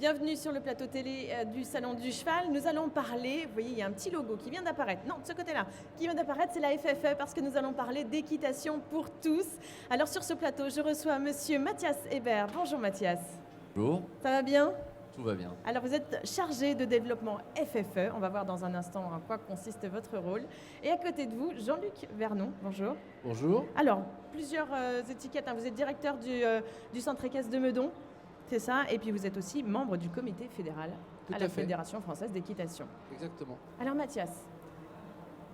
Bienvenue sur le plateau télé du Salon du Cheval. Nous allons parler, vous voyez, il y a un petit logo qui vient d'apparaître. Non, de ce côté-là, qui vient d'apparaître, c'est la FFE parce que nous allons parler d'équitation pour tous. Alors sur ce plateau, je reçois monsieur Mathias Hébert. Bonjour Mathias. Bonjour, Ça va bien? tout va bien. Alors vous êtes chargé de développement FFE. On va voir dans un instant en quoi consiste votre rôle. Et à côté de vous, Jean-Luc Vernon. Bonjour. Bonjour. Alors, plusieurs étiquettes. Vous êtes directeur du centre équestre de Meudon. C'est ça, et puis vous êtes aussi membre du comité fédéral à la Fédération française d'équitation. Exactement. Alors Mathias,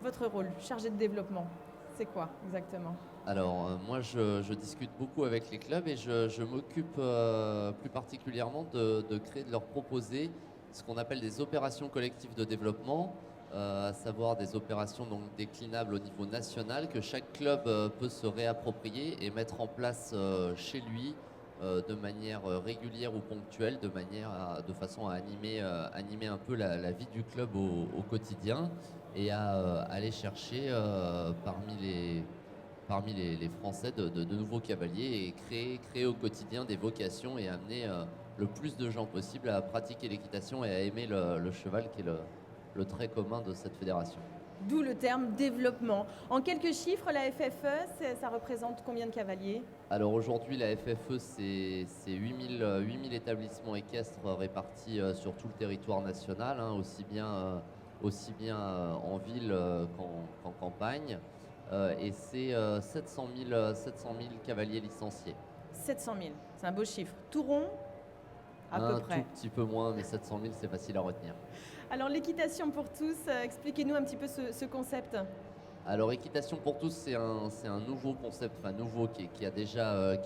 votre rôle, chargé de développement, c'est quoi exactement? Alors, moi, je discute beaucoup avec les clubs et je m'occupe plus particulièrement de créer, de leur proposer ce qu'on appelle des opérations collectives de développement, à savoir des opérations donc déclinables au niveau national que chaque club peut se réapproprier et mettre en place chez lui de manière régulière ou ponctuelle, de façon à animer un peu la vie du club au quotidien et à aller chercher parmi les Français de nouveaux cavaliers et créer au quotidien des vocations et amener le plus de gens possible à pratiquer l'équitation et à aimer le cheval qui est le trait commun de cette fédération. D'où le terme développement. En quelques chiffres, la FFE, ça représente combien de cavaliers? Alors aujourd'hui, la FFE, c'est 8000 établissements équestres répartis sur tout le territoire national, hein, aussi bien en ville qu'en campagne. Et c'est 700 000 cavaliers licenciés. 700 000, c'est un beau chiffre. Tout rond, à peu près. Un tout petit peu moins, mais 700 000, c'est facile à retenir. Alors l'équitation pour tous, expliquez-nous un petit peu ce concept. Alors équitation pour tous, c'est un nouveau concept, enfin nouveau qui a déjà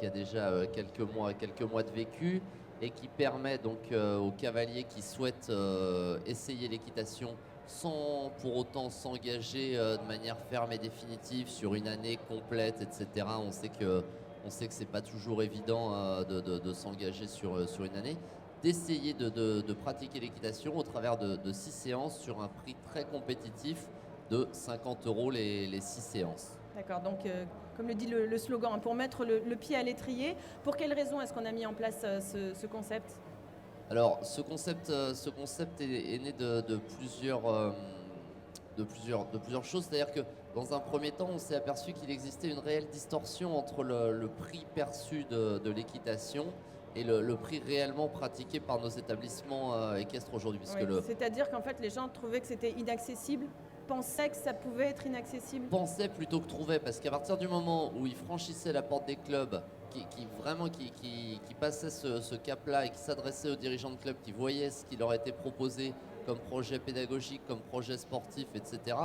quelques mois de vécu et qui permet donc aux cavaliers qui souhaitent essayer l'équitation sans pour autant s'engager de manière ferme et définitive sur une année complète, etc. On sait que c'est pas toujours évident de s'engager sur une année, d'essayer de pratiquer l'équitation au travers de 6 séances sur un prix très compétitif de 50 € les 6 séances. D'accord, donc comme le dit le slogan, hein, pour mettre le pied à l'étrier, pour quelles raisons est-ce qu'on a mis en place ce concept? Alors ce concept est né de plusieurs choses, c'est-à-dire que dans un premier temps, on s'est aperçu qu'il existait une réelle distorsion entre le prix perçu de l'équitation et le prix réellement pratiqué par nos établissements équestres aujourd'hui. Oui, c'est-à-dire qu'en fait, les gens trouvaient que c'était inaccessible, pensaient que ça pouvait être inaccessible? Pensaient plutôt que trouvaient, parce qu'à partir du moment où ils franchissaient la porte des clubs, qui passaient ce cap-là et qui s'adressaient aux dirigeants de clubs, qui voyaient ce qui leur était proposé comme projet pédagogique, comme projet sportif, etc.,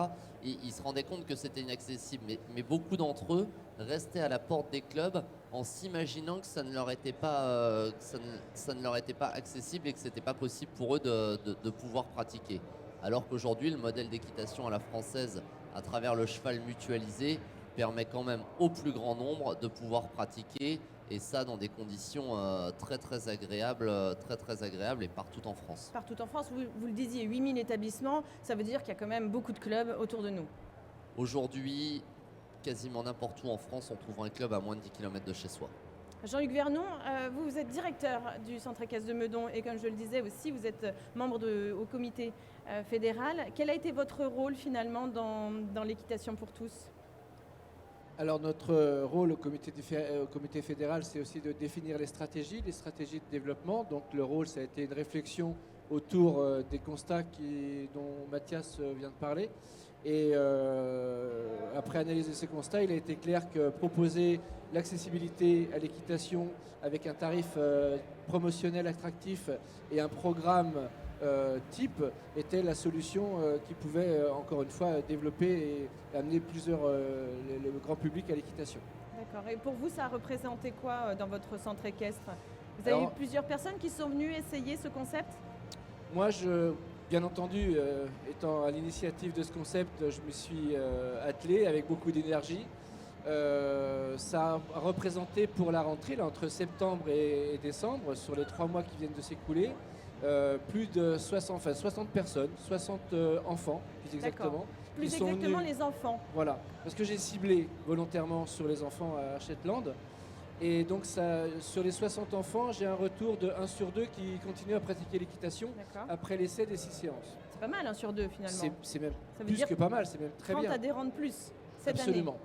ils se rendaient compte que c'était inaccessible. Mais beaucoup d'entre eux restaient à la porte des clubs en s'imaginant que ça ne leur était pas, ça ne leur était pas accessible et que ce n'était pas possible pour eux de pouvoir pratiquer. Alors qu'aujourd'hui, le modèle d'équitation à la française, à travers le cheval mutualisé, permet quand même au plus grand nombre de pouvoir pratiquer, et ça dans des conditions très agréables et partout en France. Partout en France, vous le disiez, 8000 établissements, ça veut dire qu'il y a quand même beaucoup de clubs autour de nous. Aujourd'hui, quasiment n'importe où en France, on trouve un club à moins de 10 km de chez soi. Jean-Luc Vernon, vous êtes directeur du centre équestre de Meudon et comme je le disais aussi, vous êtes membre au comité fédéral. Quel a été votre rôle finalement dans l'équitation pour tous? Alors notre rôle au comité fédéral, c'est aussi de définir les stratégies de développement. Donc le rôle, ça a été une réflexion autour des constats dont Mathias vient de parler. Et après analyse de ces constats, il a été clair que proposer l'accessibilité à l'équitation avec un tarif promotionnel attractif et un programme type était la solution qui pouvait encore une fois développer et amener le grand public à l'équitation. D'accord. Et pour vous, ça a représenté quoi dans votre centre équestre? Vous avez eu plusieurs personnes qui sont venues essayer ce concept? Moi, bien entendu, étant à l'initiative de ce concept, je me suis attelé avec beaucoup d'énergie. Ça a représenté pour la rentrée, là, entre septembre et décembre, sur les 3 mois qui viennent de s'écouler, plus de 60 personnes, 60 enfants, plus exactement. Plus exactement les enfants. Voilà, parce que j'ai ciblé volontairement sur les enfants à Shetland. Et donc, sur les 60 enfants, j'ai un retour de 1 sur 2 qui continue à pratiquer l'équitation D'accord. après l'essai des 6 séances. C'est pas mal, 1 sur 2 finalement. C'est même Ça veut plus dire que pas mal, c'est même très 30 bien. adhérents de plus cette Absolument. année,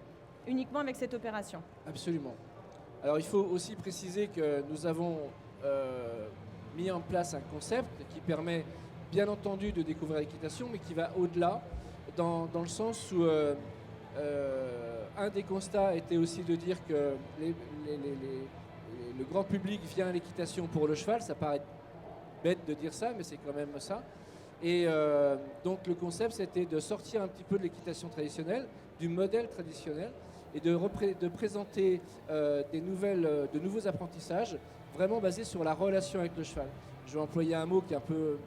uniquement avec cette opération. Absolument. Alors il faut aussi préciser que nous avons mis en place un concept qui permet bien entendu de découvrir l'équitation, mais qui va au-delà, dans le sens où un des constats était aussi de dire que le grand public vient à l'équitation pour le cheval. Ça paraît bête de dire ça, mais c'est quand même ça. Et donc le concept, c'était de sortir un petit peu de l'équitation traditionnelle, du modèle traditionnel, et de présenter de nouveaux apprentissages vraiment basés sur la relation avec le cheval. Je vais employer un mot qui est un peu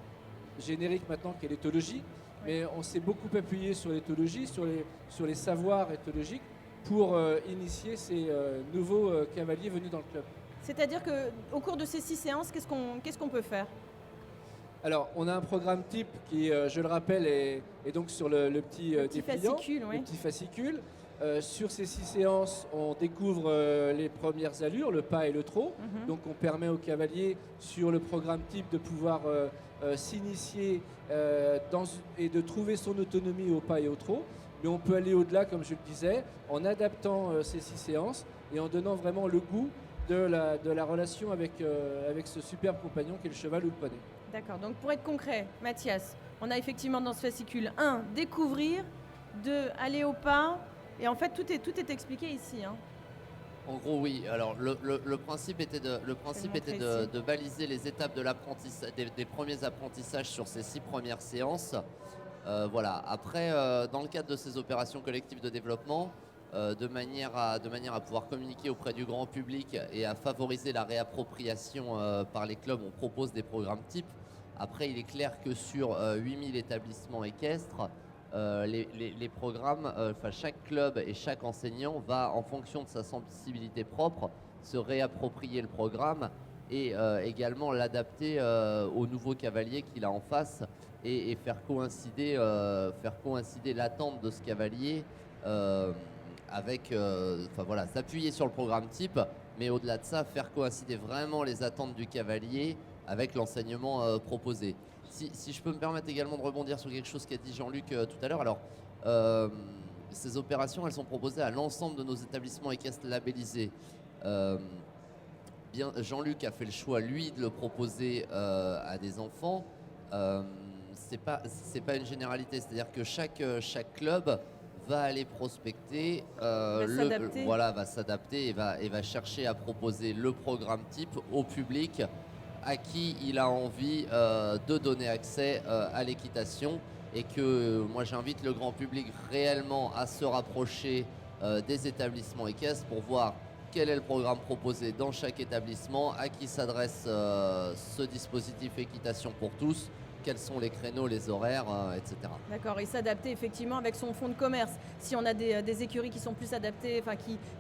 générique maintenant, qui est l'éthologie, mais on s'est beaucoup appuyé sur l'éthologie, sur les savoirs éthologiques pour initier ces nouveaux cavaliers venus dans le club. C'est-à-dire qu'au cours de ces 6 séances, qu'est-ce qu'on peut faire? Alors, on a un programme type qui, je le rappelle, est donc sur le petit dépliant, fascicule, oui. le petit fascicule. Sur ces 6 séances, on découvre les premières allures, le pas et le trot. Donc, on permet aux cavaliers, sur le programme type, de pouvoir s'initier et de trouver son autonomie au pas et au trot. Mais on peut aller au-delà, comme je le disais, en adaptant ces 6 séances et en donnant vraiment le goût de la relation avec ce superbe compagnon qu'est le cheval ou le poney. D'accord, donc pour être concret, Mathias, on a effectivement dans ce fascicule 1, découvrir, 2, aller au pas, et en fait tout est expliqué ici. Hein. En gros, oui. Alors, le principe était de baliser les étapes de l'apprentissage, des premiers apprentissages sur ces 6 premières séances. Voilà. Après, dans le cadre de ces opérations collectives de développement, de manière à pouvoir communiquer auprès du grand public et à favoriser la réappropriation par les clubs, on propose des programmes types. Après, il est clair que sur 8000 établissements équestres, les programmes, chaque club et chaque enseignant va, en fonction de sa sensibilité propre, se réapproprier le programme et également l'adapter au nouveau cavalier qu'il a en face et faire coïncider l'attente de ce cavalier avec, s'appuyer sur le programme type, mais au-delà de ça, faire coïncider vraiment les attentes du cavalier avec l'enseignement proposé. Si je peux me permettre également de rebondir sur quelque chose qu'a dit Jean-Luc tout à l'heure, alors ces opérations, elles sont proposées à l'ensemble de nos établissements équestres labellisés. Jean-Luc a fait le choix, lui, de le proposer à des enfants. C'est pas une généralité, c'est-à-dire que chaque club va aller prospecter, va s'adapter et va chercher à proposer le programme type au public à qui il a envie de donner accès à l'équitation, et que moi j'invite le grand public réellement à se rapprocher des établissements équestres pour voir quel est le programme proposé dans chaque établissement, à qui s'adresse ce dispositif équitation pour tous, quels sont les créneaux, les horaires, etc. D'accord, et s'adapter effectivement avec son fonds de commerce. Si on a des écuries qui sont plus adaptées,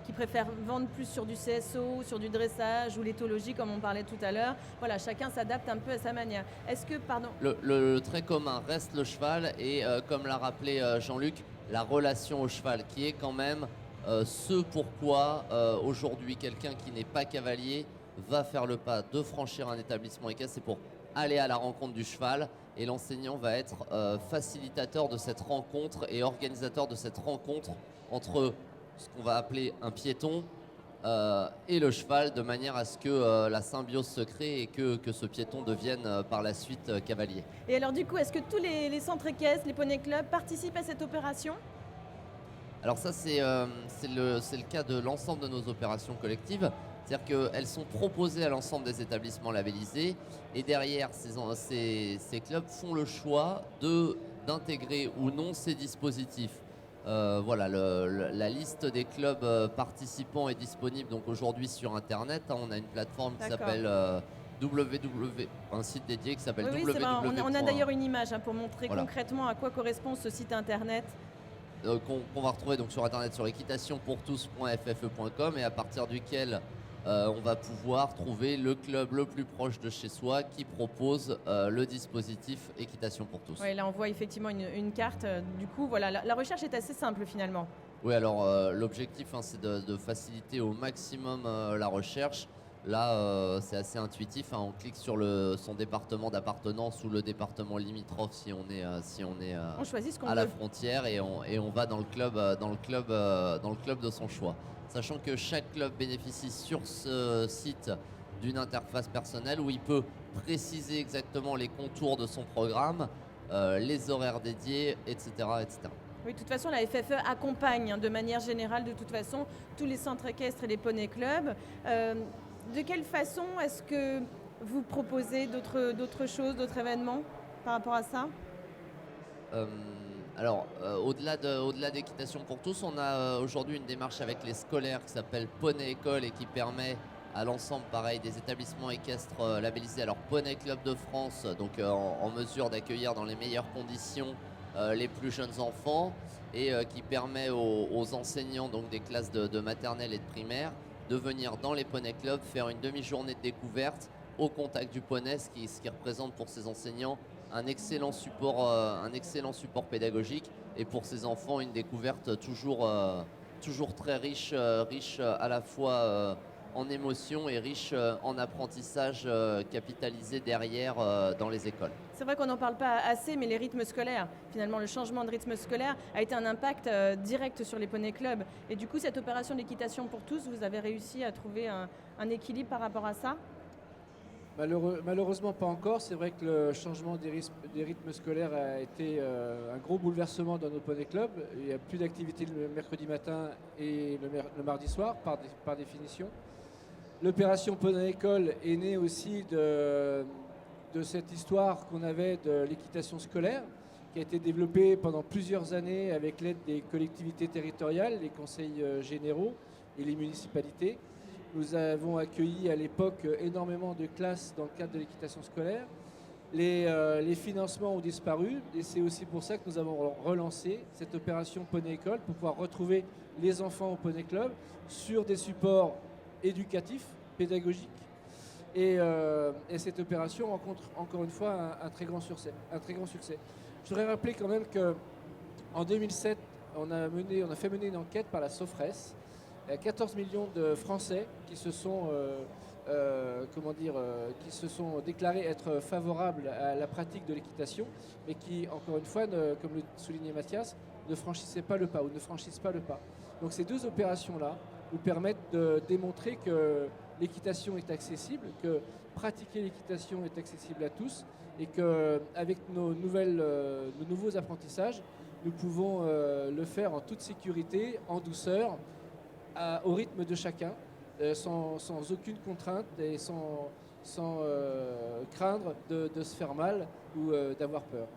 qui préfèrent vendre plus sur du CSO, sur du dressage ou l'éthologie comme on parlait tout à l'heure, voilà, chacun s'adapte un peu à sa manière. Est-ce que, pardon... Le trait commun reste le cheval et comme l'a rappelé Jean-Luc, la relation au cheval qui est quand même ce pourquoi aujourd'hui quelqu'un qui n'est pas cavalier va faire le pas de franchir un établissement équestre, c'est pour aller à la rencontre du cheval, et l'enseignant va être facilitateur de cette rencontre et organisateur de cette rencontre entre ce qu'on va appeler un piéton et le cheval, de manière à ce que la symbiose se crée et que ce piéton devienne par la suite cavalier. Et alors du coup, est-ce que tous les centres équestres, les poney clubs participent à cette opération ? Alors ça, c'est le cas de l'ensemble de nos opérations collectives. C'est-à-dire qu'elles sont proposées à l'ensemble des établissements labellisés, et derrière, ces clubs font le choix d'intégrer ou non ces dispositifs. Voilà, la liste des clubs participants est disponible donc aujourd'hui sur Internet. On a une plateforme qui s'appelle un site dédié qui s'appelle oui, www. On a d'ailleurs une image pour montrer concrètement à quoi correspond ce site Internet. Qu'on va retrouver donc sur Internet sur équitationpourtous.ffe.com, et à partir duquel on va pouvoir trouver le club le plus proche de chez soi qui propose le dispositif Équitation pour tous. Oui, là on voit effectivement une carte. Du coup, voilà, la recherche est assez simple finalement. Oui, alors l'objectif, hein, c'est de faciliter au maximum la recherche. Là, c'est assez intuitif, hein, on clique sur son département d'appartenance ou le département limitrophe si on est On choisit ce qu'on à la veut. frontière et on va dans le club, dans le club de son choix. Sachant que chaque club bénéficie sur ce site d'une interface personnelle où il peut préciser exactement les contours de son programme, les horaires dédiés, etc., etc. Oui, de toute façon, la FFE accompagne, hein, de manière générale, de toute façon, tous les centres équestres et les poney clubs. De quelle façon est-ce que vous proposez d'autres choses, d'autres événements par rapport à ça? Euh, au-delà d'équitation pour tous, on a aujourd'hui une démarche avec les scolaires qui s'appelle Poney École et qui permet à l'ensemble, pareil, des établissements équestres labellisés, alors Poney Club de France, donc en mesure d'accueillir dans les meilleures conditions les plus jeunes enfants et qui permet aux enseignants donc des classes de maternelle et de primaire de venir dans les Poney Clubs faire une demi-journée de découverte au contact du poney, ce qui représente pour ces enseignants un excellent support pédagogique et pour ces enfants une découverte toujours très riche à la fois en émotions et riche en apprentissage capitalisé derrière dans les écoles. C'est vrai qu'on n'en parle pas assez, mais les rythmes scolaires, finalement, le changement de rythme scolaire a été un impact direct sur les poney clubs. Et du coup, cette opération d'équitation pour tous, vous avez réussi à trouver un équilibre par rapport à ça? Malheureusement pas encore. C'est vrai que le changement des rythmes scolaires a été un gros bouleversement dans nos poney clubs. Il n'y a plus d'activité le mercredi matin et le mardi soir par définition. L'opération Poney École est née aussi de cette histoire qu'on avait de l'équitation scolaire, qui a été développée pendant plusieurs années avec l'aide des collectivités territoriales, les conseils généraux et les municipalités. Nous avons accueilli à l'époque énormément de classes dans le cadre de l'équitation scolaire. Les financements ont disparu et c'est aussi pour ça que nous avons relancé cette opération Poney École pour pouvoir retrouver les enfants au Poney Club sur des supports éducatifs, pédagogiques. Et cette opération rencontre encore une fois un très grand succès. Je voudrais rappeler quand même qu'en 2007, on a fait mener une enquête par la Sofres. Il y a 14 millions de Français qui se sont déclarés être favorables à la pratique de l'équitation, mais qui, encore une fois, comme le soulignait Mathias, ne franchissaient pas le pas ou ne franchissent pas le pas. Donc ces deux opérations-là nous permettent de démontrer que l'équitation est accessible, que pratiquer l'équitation est accessible à tous et qu'avec nos nouveaux apprentissages, nous pouvons le faire en toute sécurité, en douceur, au rythme de chacun, sans aucune contrainte et sans craindre de se faire mal ou d'avoir peur.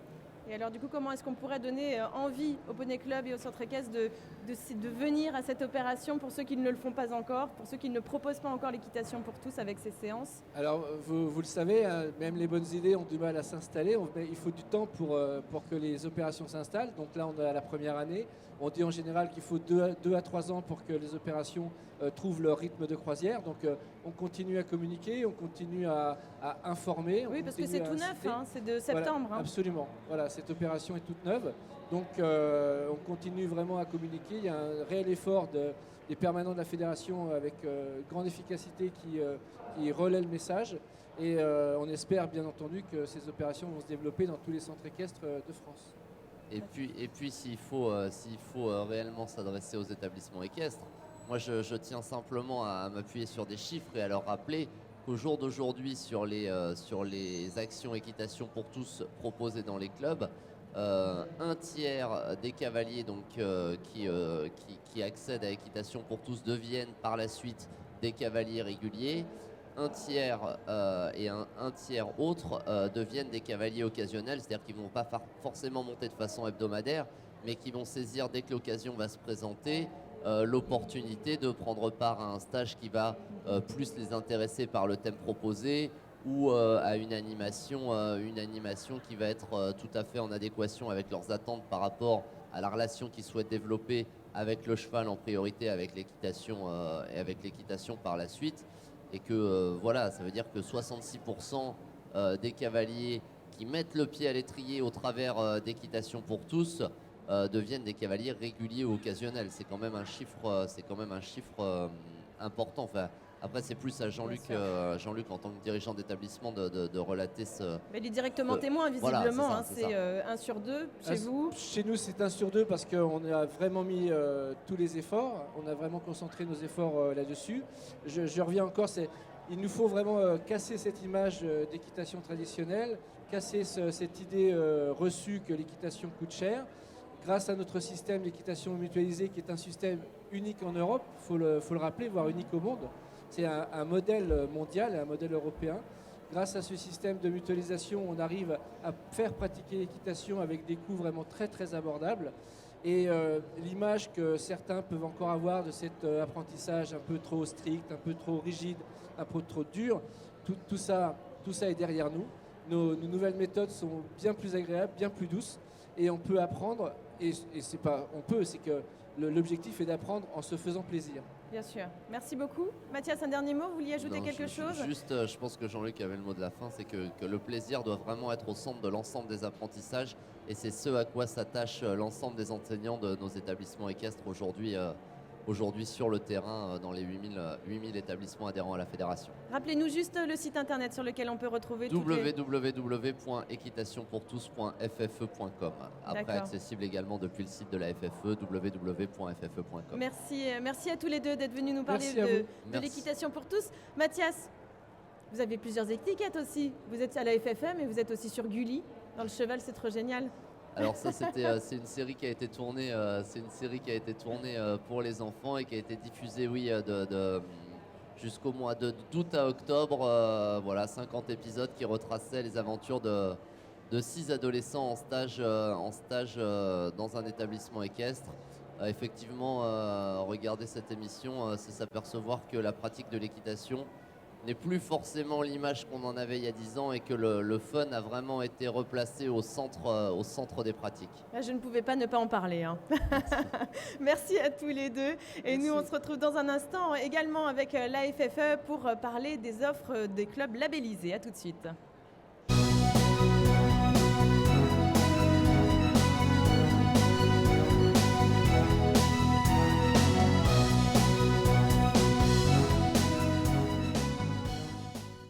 Et alors, du coup, comment est-ce qu'on pourrait donner envie au Poney Club et au centre équestre de venir à cette opération pour ceux qui ne le font pas encore, pour ceux qui ne proposent pas encore l'équitation pour tous avec ces séances? Alors, vous le savez, hein, même les bonnes idées ont du mal à s'installer. Il faut du temps pour que les opérations s'installent. Donc là, on est à la première année. On dit en général qu'il faut 2 à 3 ans pour que les opérations trouvent leur rythme de croisière. Donc, on continue à communiquer, on continue à informer. Oui, parce que c'est tout neuf, hein, c'est de septembre. Voilà, absolument. Voilà, cette opération est toute neuve. Donc, on continue vraiment à communiquer. Il y a un réel effort des permanents de la fédération avec grande efficacité qui relaient le message. Et on espère bien entendu que ces opérations vont se développer dans tous les centres équestres de France. Et puis s'il faut réellement s'adresser aux établissements équestres, moi je tiens simplement à m'appuyer sur des chiffres et à leur rappeler qu'au jour d'aujourd'hui, sur les actions équitation pour tous proposées dans les clubs, un tiers des cavaliers donc, qui accèdent à équitation pour tous deviennent par la suite des cavaliers réguliers. Un tiers et un tiers autre deviennent des cavaliers occasionnels, c'est-à-dire qu'ils ne vont pas forcément monter de façon hebdomadaire, mais qui vont saisir dès que l'occasion va se présenter l'opportunité de prendre part à un stage qui va plus les intéresser par le thème proposé ou à une animation qui va être tout à fait en adéquation avec leurs attentes par rapport à la relation qu'ils souhaitent développer avec le cheval en priorité, avec l'équitation et avec l'équitation par la suite. Et que voilà, ça veut dire que 66% des cavaliers qui mettent le pied à l'étrier au travers d'équitation pour tous deviennent des cavaliers réguliers ou occasionnels. C'est quand même un chiffre, important. Enfin, après, c'est plus à Jean-Luc en tant que dirigeant d'établissement de relater ce. Mais il est directement témoin, Voilà, visiblement. c'est ça. C'est 1 sur 2 chez vous. Chez nous, c'est 1 sur 2 parce qu'on a vraiment mis tous les efforts. On a vraiment concentré nos efforts là-dessus. Je reviens encore, il nous faut vraiment casser cette image d'équitation traditionnelle, casser cette idée reçue que l'équitation coûte cher. Grâce à notre système d'équitation mutualisée, qui est un système unique en Europe, il faut le rappeler, voire unique au monde. C'est un modèle mondial et un modèle européen. Grâce à ce système de mutualisation, on arrive à faire pratiquer l'équitation avec des coûts vraiment très très abordables. Et l'image que certains peuvent encore avoir de cet apprentissage un peu trop strict, un peu trop rigide, un peu trop dur, tout ça est derrière nous. Nos nouvelles méthodes sont bien plus agréables, bien plus douces, et on peut apprendre. Et c'est pas on peut, c'est que l'objectif est d'apprendre en se faisant plaisir. Bien sûr. Merci beaucoup. Mathias, un dernier mot, vous vouliez ajouter Non, quelque chose? Juste, je pense que Jean-Luc avait le mot de la fin, c'est que le plaisir doit vraiment être au centre de l'ensemble des apprentissages, et c'est ce à quoi s'attachent l'ensemble des enseignants de nos établissements équestres aujourd'hui sur le terrain dans les 8000 établissements adhérents à la fédération. Rappelez-nous juste le site internet sur lequel on peut retrouver toutes les... www.équitationpourtous.ffe.com. Après, D'accord. accessible également depuis le site de la FFE, www.ffe.com. Merci à tous les deux d'être venus nous parler Merci à vous. de Merci. l'équitation pour tous. Mathias, vous avez plusieurs étiquettes aussi. Vous êtes à la FFM et vous êtes aussi sur Gulli. Dans le cheval, c'est trop génial. Alors ça, c'est une série qui a été tournée, pour les enfants et qui a été diffusée, jusqu'au mois d'août à octobre. Voilà, 50 épisodes qui retraçaient les aventures de 6 adolescents en stage dans un établissement équestre. Effectivement, regarder cette émission, c'est s'apercevoir que la pratique de l'équitation n'est plus forcément l'image qu'on en avait il y a 10 ans, et que le fun a vraiment été replacé au centre des pratiques. Là, je ne pouvais pas ne pas en parler. Merci à tous les deux. Et Merci. nous, on se retrouve dans un instant également avec la FFE pour parler des offres des clubs labellisés. À tout de suite.